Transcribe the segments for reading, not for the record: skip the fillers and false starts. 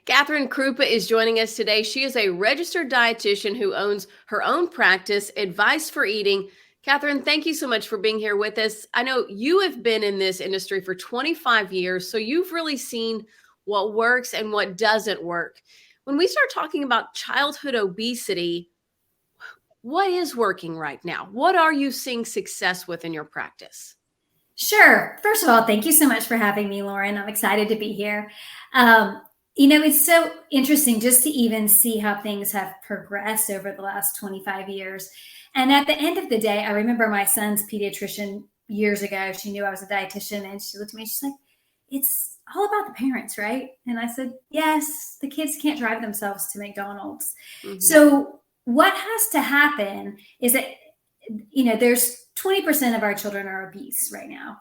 Catherine Kruppa is joining us today. She is a registered dietitian who owns her own practice, Advice for Eating. Catherine, thank you so much for being here with us. I know you have been in this industry for 25 years, so you've really seen what works and what doesn't work. When we start talking about childhood obesity, what is working right now? What are you seeing success with in your practice? Sure. First of all, thank you so much for having me, Lauren. I'm excited to be here. It's so interesting just to even see how things have progressed over the last 25 years. And at the end of the day, I remember my son's pediatrician years ago. She knew I was a dietitian and she looked at me and she's like, it's all about the parents, right? And I said, yes, the kids can't drive themselves to McDonald's. Mhm. So what has to happen is that, there's 20% of our children are obese right now.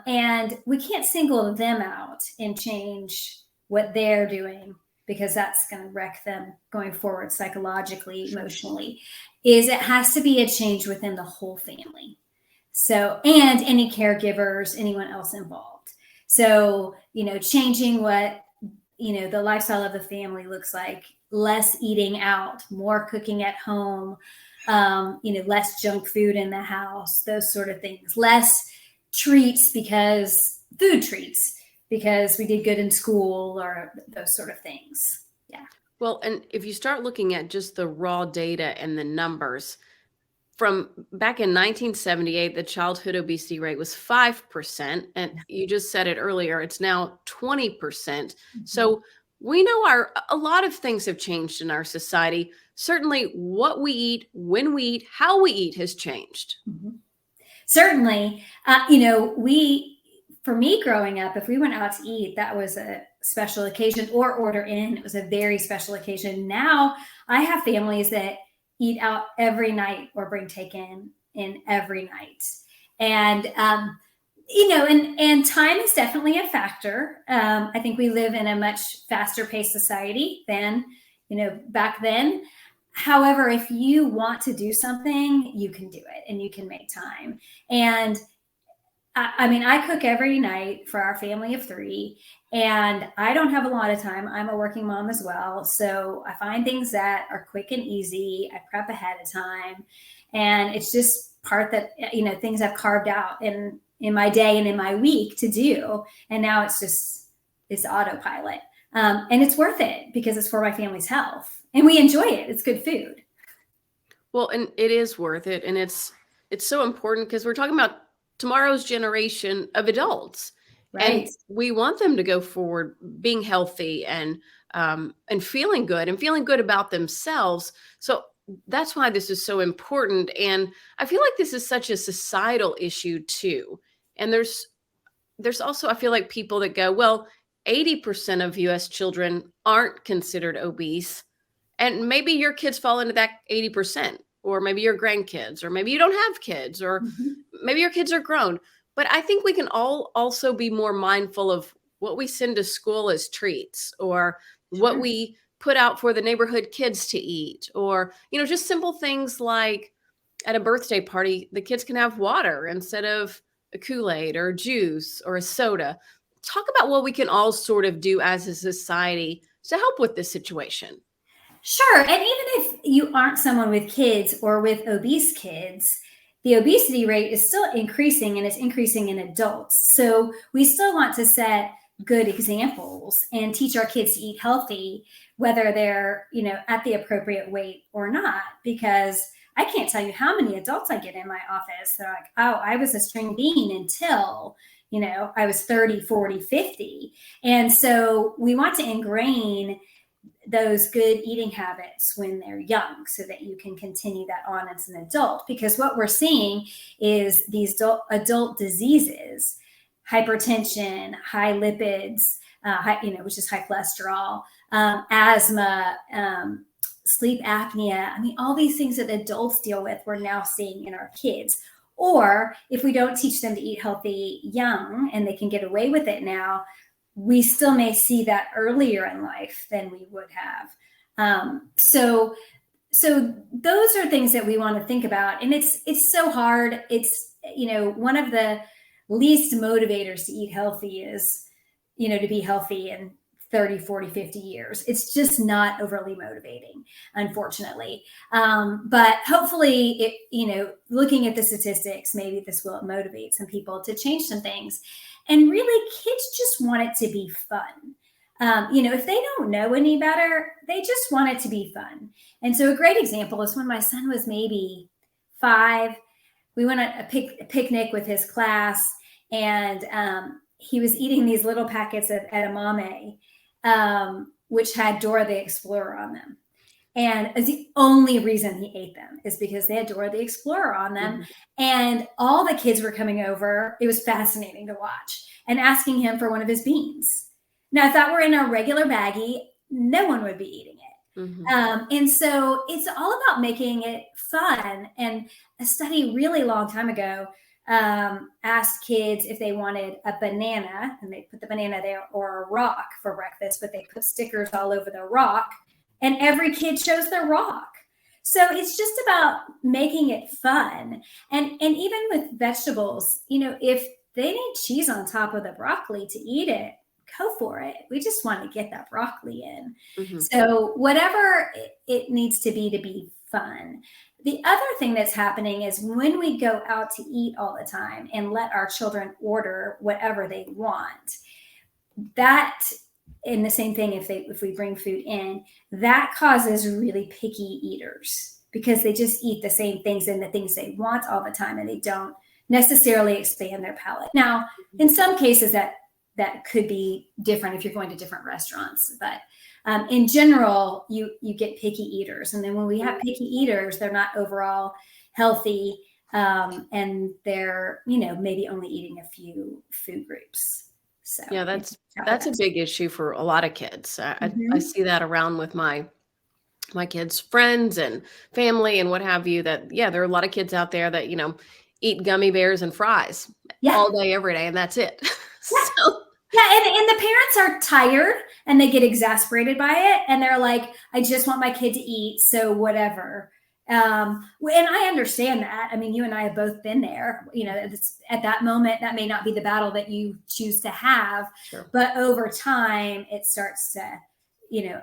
And we can't single them out and change what they're doing because that's going to wreck them going forward psychologically, emotionally. It has to be a change within the whole family. So, and any caregivers, anyone else involved. So, changing what, the lifestyle of the family looks like, less eating out, more cooking at home, less junk food in the house, those sort of things, less food treats because we did good in school or those sort of things. Yeah. Well, and if you start looking at just the raw data and the numbers, from back in 1978, the childhood obesity rate was 5%. And you just said it earlier, it's now 20%. Mm-hmm. So we know a lot of things have changed in our society. Certainly what we eat, when we eat, how we eat has changed. Mm-hmm. Certainly, for me growing up, if we went out to eat, that was a special occasion, or order in, it was a very special occasion. Now I have families that eat out every night or bring takein in every night. And, and time is definitely a factor. I think we live in a much faster paced society than, back then. However, if you want to do something, you can do it and you can make time. And I cook every night for our family of 3, and I don't have a lot of time. I'm a working mom as well. So I find things that are quick and easy. I prep ahead of time, and it's just part that, things I've carved out in my day and in my week to do. And now it's autopilot. And it's worth it because it's for my family's health and we enjoy it. It's good food. Well, and it is worth it. And it's so important because we're talking about tomorrow's generation of adults. Right. And we want them to go forward being healthy and feeling good about themselves. So that's why this is so important. And I feel like this is such a societal issue too. And there's also, I feel like, people that go, well, 80% of US children aren't considered obese. And maybe your kids fall into that 80%, or maybe your grandkids, or maybe you don't have kids, or maybe your kids are grown. But I think we can all also be more mindful of what we send to school as treats, or what we put out for the neighborhood kids to eat, or, just simple things like at a birthday party, the kids can have water instead of a Kool-Aid or juice or a soda. Talk about what we can all sort of do as a society to help with this situation. Sure. And even if you aren't someone with kids or with obese kids, the obesity rate is still increasing, and it's increasing in adults. So we still want to set good examples and teach our kids to eat healthy, whether they're, at the appropriate weight or not, because I can't tell you how many adults I get in my office. They're like, oh, I was a string bean until, I was 30, 40, 50. And so we want to ingrain those good eating habits when they're young so that you can continue that on as an adult. Because what we're seeing is these adult diseases, hypertension, high lipids, which is high cholesterol, asthma, sleep apnea. All these things that adults deal with, we're now seeing in our kids. Or if we don't teach them to eat healthy young and they can get away with it now, we still may see that earlier in life than we would have. So those are things that we want to think about. And it's so hard. It's, one of the least motivators to eat healthy is, to be healthy and 30, 40, 50 years. It's just not overly motivating, unfortunately. But hopefully looking at the statistics, maybe this will motivate some people to change some things. And really, kids just want it to be fun. If they don't know any better, they just want it to be fun. And so a great example is when my son was maybe 5, we went on a picnic with his class, and he was eating these little packets of edamame, which had Dora the Explorer on them. And the only reason he ate them is because they had Dora the Explorer on them. Mm-hmm. And all the kids were coming over. It was fascinating to watch, and asking him for one of his beans. Now, if that were in a regular baggie, no one would be eating it. Mm-hmm. And so it's all about making it fun. And a study really long time ago asked kids if they wanted a banana, and they put the banana there, or a rock for breakfast, but they put stickers all over the rock, and every kid chose their rock. So it's just about making it fun. And even with vegetables, if they need cheese on top of the broccoli to eat it, go for it. We just want to get that broccoli in. Mm-hmm. So whatever it needs to be fun. The other thing that's happening is when we go out to eat all the time and let our children order whatever they want, that, and the same thing if we bring food in, that causes really picky eaters, because they just eat the same things and the things they want all the time, and they don't necessarily expand their palate. Now, in some cases that could be different if you're going to different restaurants, but in general, you get picky eaters. And then when we have picky eaters, they're not overall healthy, and they're, maybe only eating a few food groups. So yeah, that's a big issue for a lot of kids. I see that around with my kids' friends and family and what have you, that, there are a lot of kids out there that, eat gummy bears and fries all day, every day, and that's it. And the parents are tired and they get exasperated by it, and they're like, I just want my kid to eat, so whatever. And I understand that. I mean, you and I have both been there. At that moment, that may not be the battle that you choose to have, sure, but over time, it starts to,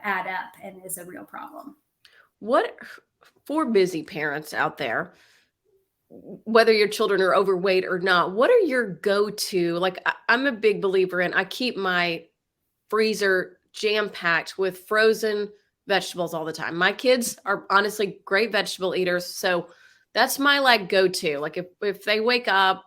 add up and is a real problem. What, for busy parents out there, whether your children are overweight or not, what are your go-to? Like, I'm a big believer in, I keep my freezer jam-packed with frozen vegetables all the time. My kids are honestly great vegetable eaters. So that's my go-to. Like if they wake up,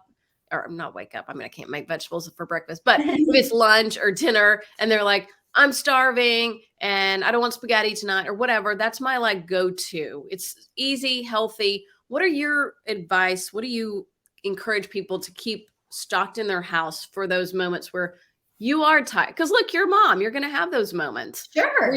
or not wake up, I mean, I can't make vegetables for breakfast, but if it's lunch or dinner and they're like, I'm starving and I don't want spaghetti tonight or whatever, that's my go-to. It's easy, healthy. What are your advice? What do you encourage people to keep stocked in their house for those moments where you are tired? Because look, you're a mom. You're going to have those moments. Sure.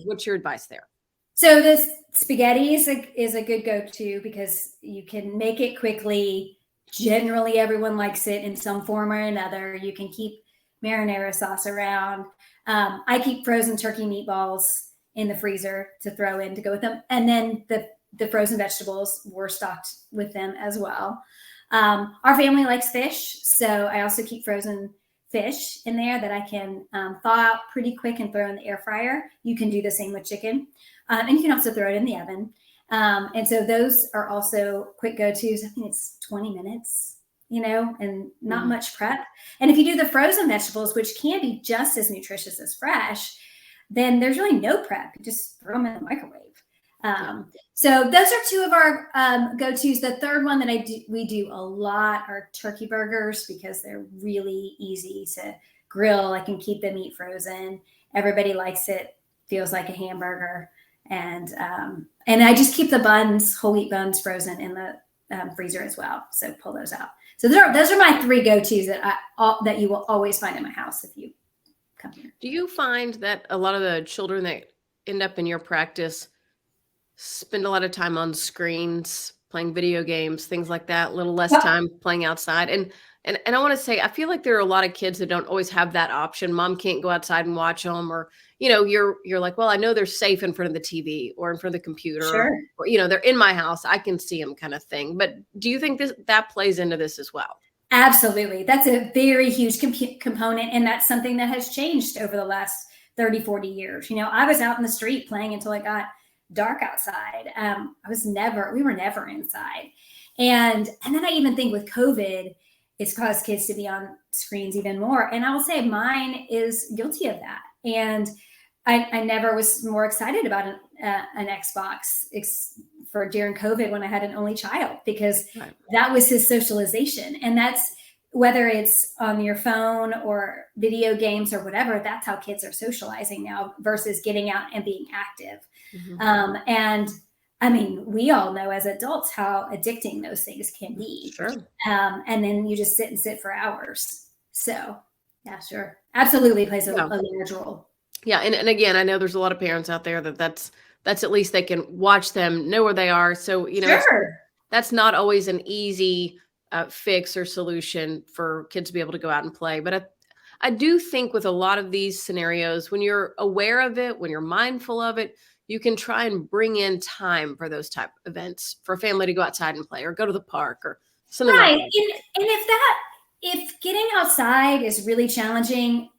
What's your advice there? So this spaghetti is a good go-to, because you can make it quickly. Generally, everyone likes it in some form or another. You can keep marinara sauce around. I keep frozen turkey meatballs in the freezer to throw in to go with them. And then the frozen vegetables were stocked with them as well. Our family likes fish, so I also keep frozen fish in there that I can thaw out pretty quick and throw in the air fryer. You can do the same with chicken, and you can also throw it in the oven. And so those are also quick go-tos. I think it's 20 minutes, and not much prep. And if you do the frozen vegetables, which can be just as nutritious as fresh, then there's really no prep. You just throw them in the microwave. So those are two of our go-tos. The third one that we do a lot are turkey burgers, because they're really easy to grill. I can keep the meat frozen. Everybody likes it. Feels like a hamburger. And I just keep the buns, whole wheat buns, frozen in the freezer as well. So pull those out. So those are my 3 go-tos that you will always find in my house if you come here. Do you find that a lot of the children that end up in your practice spend a lot of time on screens, playing video games, things like that, a little less time playing outside? And I want to say, I feel like there are a lot of kids that don't always have that option. Mom can't go outside and watch them, or, you're like, well, I know they're safe in front of the TV or in front of the computer, sure, or, they're in my house, I can see them, kind of thing. But do you think that plays into this as well? Absolutely. That's a very huge component. And that's something that has changed over the last 30, 40 years. I was out in the street playing until it got dark outside. We were never inside. And then I even think with COVID, it's caused kids to be on screens even more. And I will say mine is guilty of that. And I never was more excited about an Xbox for during COVID when I had an only child, because that was his socialization. And that's, whether it's on your phone or video games or whatever, that's how kids are socializing now versus getting out and being active. And I mean, we all know as adults how addicting those things can be. Sure. And then you just sit for hours. So yeah, sure. Absolutely plays a large role. Yeah. And again, I know there's a lot of parents out there that's at least they can watch them, know where they are. So, Sure. that's not always an easy fix or solution for kids to be able to go out and play. But I do think with a lot of these scenarios, when you're aware of it, when you're mindful of it, you can try and bring in time for those type of events for a family to go outside and play or go to the park or something like that. And if getting outside is really challenging,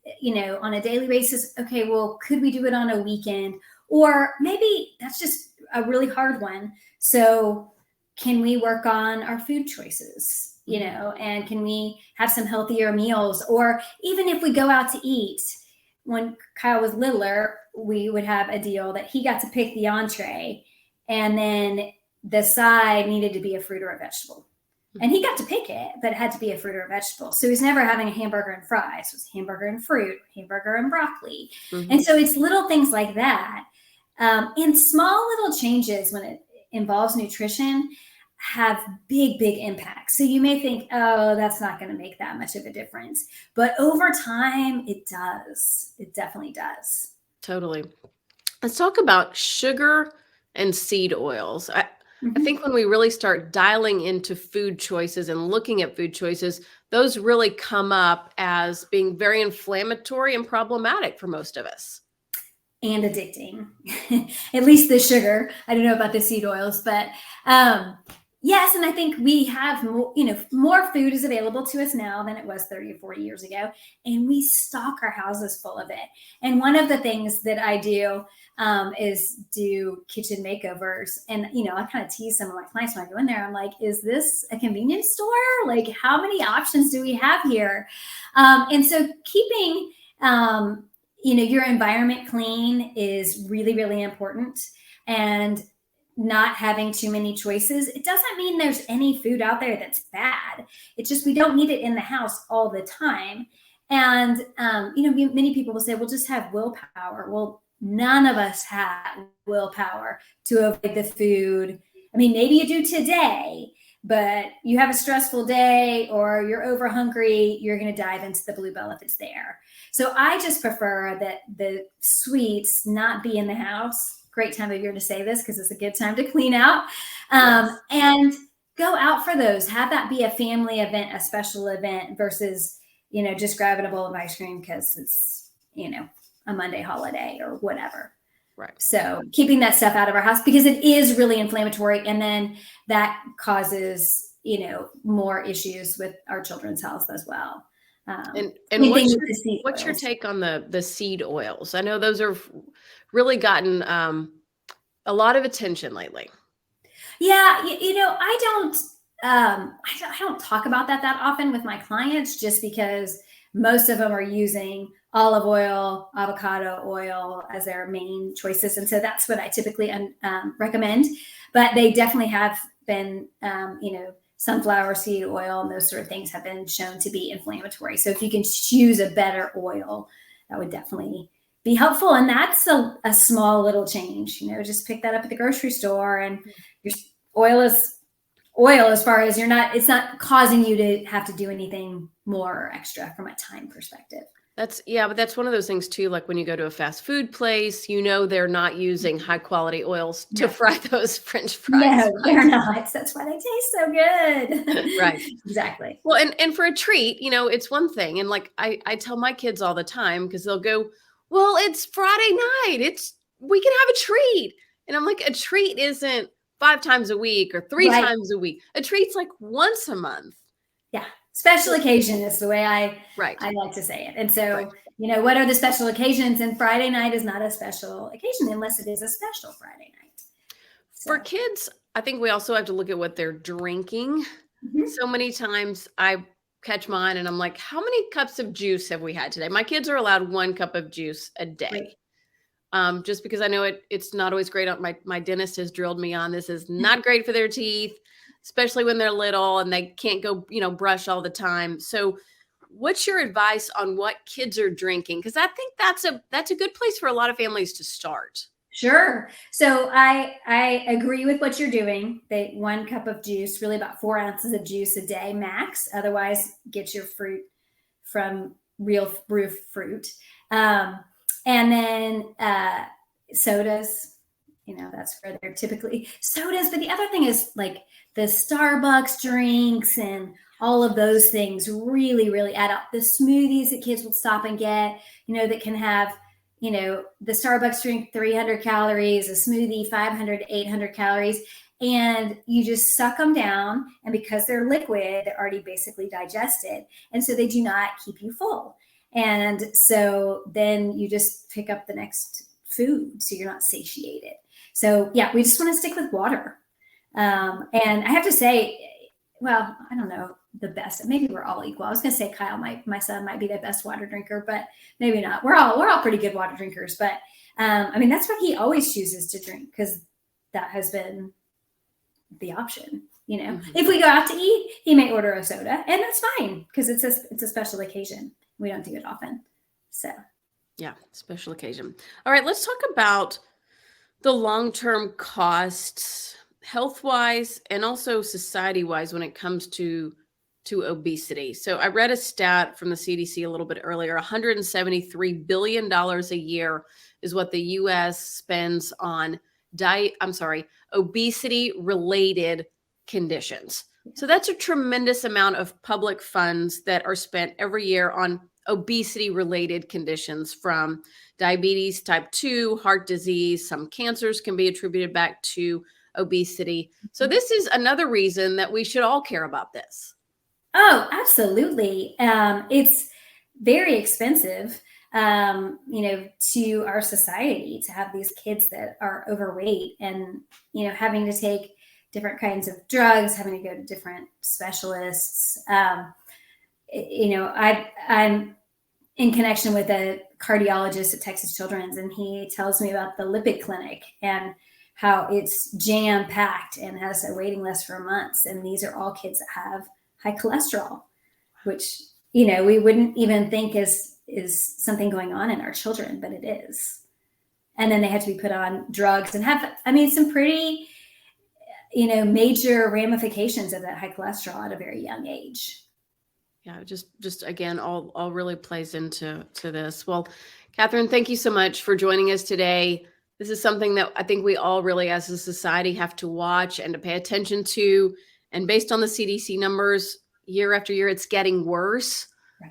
on a daily basis, okay, well, could we do it on a weekend? Or maybe that's just a really hard one. So can we work on our food choices, and can we have some healthier meals? Or even if we go out to eat, when Kyle was littler, we would have a deal that he got to pick the entree, and then the side needed to be a fruit or a vegetable. And he got to pick it, but it had to be a fruit or a vegetable. So he's never having a hamburger and fries. It was hamburger and fruit, hamburger and broccoli. And so it's little things like that. And small little changes when it involves nutrition have big, big impacts. So you may think, oh, that's not going to make that much of a difference. But over time, it does. It definitely does. Totally. Let's talk about sugar and seed oils. I think when we really start dialing into food choices and looking at food choices, those really come up as being very inflammatory and problematic for most of us. And addicting, at least the sugar. I don't know about the seed oils, but yes. And I think we have more food is available to us now than it was 30 or 40 years ago. And we stock our houses full of it. And one of the things that I do is do kitchen makeovers. And, I kind of tease some of my clients when I go in there. I'm like, is this a convenience store? Like, how many options do we have here? And so keeping, your environment clean is really, really important. And not having too many choices, it doesn't mean there's any food out there that's bad. It's just we don't need it in the house all the time. And, many people will say, well, just have willpower. Well, none of us have willpower to avoid the food. I mean, maybe you do today, but you have a stressful day or you're over hungry, you're going to dive into the Bluebell if it's there. So I just prefer that the sweets not be in the house. Great time of year to say this because it's a good time to clean out. And go out for those. Have that be a family event, a special event versus, just grabbing a bowl of ice cream because it's, a Monday holiday or whatever. Right. So keeping that stuff out of our house because it is really inflammatory. And then that causes, more issues with our children's health as well. And what's your take on the seed oils? I know those are really gotten a lot of attention lately. Yeah, I don't talk about that often with my clients just because most of them are using olive oil, avocado oil as their main choices. And so that's what I typically recommend. But they definitely have been, sunflower seed oil and those sort of things have been shown to be inflammatory. So if you can choose a better oil, that would definitely be helpful. And that's a small little change, just pick that up at the grocery store and your oil is oil as far as it's not causing you to have to do anything more or extra from a time perspective. But that's one of those things too. Like when you go to a fast food place, they're not using high quality oils to fry those French fries. No, they're not. That's why they taste so good. Right. Exactly. Well, and for a treat, it's one thing. And like I tell my kids all the time because they'll go, well, it's Friday night. We can have a treat. And I'm like, a treat isn't 5 times a week or 3 times a week. A treat's like once a month. Yeah. Special occasion is the way I like to say it. And so what are the special occasions? And Friday night is not a special occasion unless it is a special Friday night. For kids, I think we also have to look at what they're drinking. Mhm. So many times I catch mine and I'm like, how many cups of juice have we had today? My kids are allowed 1 cup of juice a Right. day. Just because I know it's not always great. My dentist has drilled me on this is not great for their teeth, especially when they're little and they can't go, brush all the time. So what's your advice on what kids are drinking? Because I think that's a good place for a lot of families to start. Sure. So I agree with what you're doing. 1 cup of juice, really about 4 ounces of juice a day max. Otherwise, get your fruit from real fruit. And then sodas, that's where they're typically sodas. But the other thing is like the Starbucks drinks and all of those things really, really add up. The smoothies that kids will stop and get, that can have, the Starbucks drink 300 calories, a smoothie 500 to 800 calories, and you just suck them down. And because they're liquid, they're already basically digested. And so they do not keep you full. And so then you just pick up the next food. So you're not satiated. So yeah, we just want to stick with water. And I have to say, well, I don't know the best. Maybe we're all equal. I was going to say Kyle, my son might be the best water drinker, but maybe not. We're all pretty good water drinkers. But that's what he always chooses to drink because that has been the option. Mm-hmm. If we go out to eat, he may order a soda, and that's fine because it's a special occasion. We don't do it often. So Yeah, special occasion. All right, let's talk about the long-term costs, health-wise and also society-wise when it comes to obesity. So I read a stat from the CDC a little bit earlier. $173 billion a year is what the US spends on obesity-related conditions. So that's a tremendous amount of public funds that are spent every year on obesity-related conditions, from diabetes type 2, heart disease. Some cancers can be attributed back to obesity. So this is another reason that we should all care about this. Oh, absolutely. It's very expensive, to our society to have these kids that are overweight and, having to take different kinds of drugs, having to go to different specialists. I'm in connection with a cardiologist at Texas Children's, and he tells me about the lipid clinic and how it's jam packed and has a waiting list for months. And these are all kids that have high cholesterol, which, we wouldn't even think is something going on in our children, but it is. And then they have to be put on drugs and have, some pretty, major ramifications of that high cholesterol at a very young age. Yeah, just again, all really plays into this. Well, Catherine, thank you so much for joining us today. This is something that I think we all really, as a society, have to watch and to pay attention to. And based on the CDC numbers, year after year, it's getting worse. Right.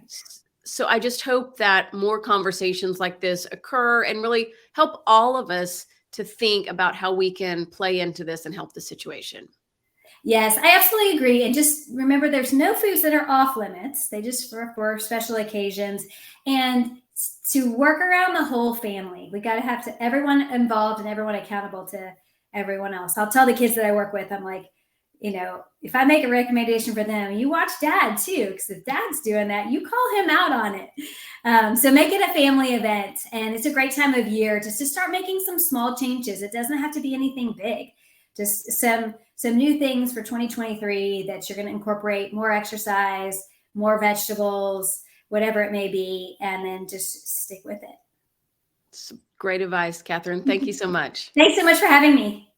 So I just hope that more conversations like this occur and really help all of us to think about how we can play into this and help the situation. Yes, I absolutely agree. And just remember, there's no foods that are off limits. They just for special occasions. And to work around the whole family, we got to have everyone involved and everyone accountable to everyone else. I'll tell the kids that I work with, I'm like, if I make a recommendation for them, you watch dad too, because if dad's doing that, you call him out on it. So make it a family event. And it's a great time of year just to start making some small changes. It doesn't have to be anything big. Just some new things for 2023 that you're going to incorporate: more exercise, more vegetables, whatever it may be, and then just stick with it. It's great advice, Catherine. Thank you so much. Thanks so much for having me.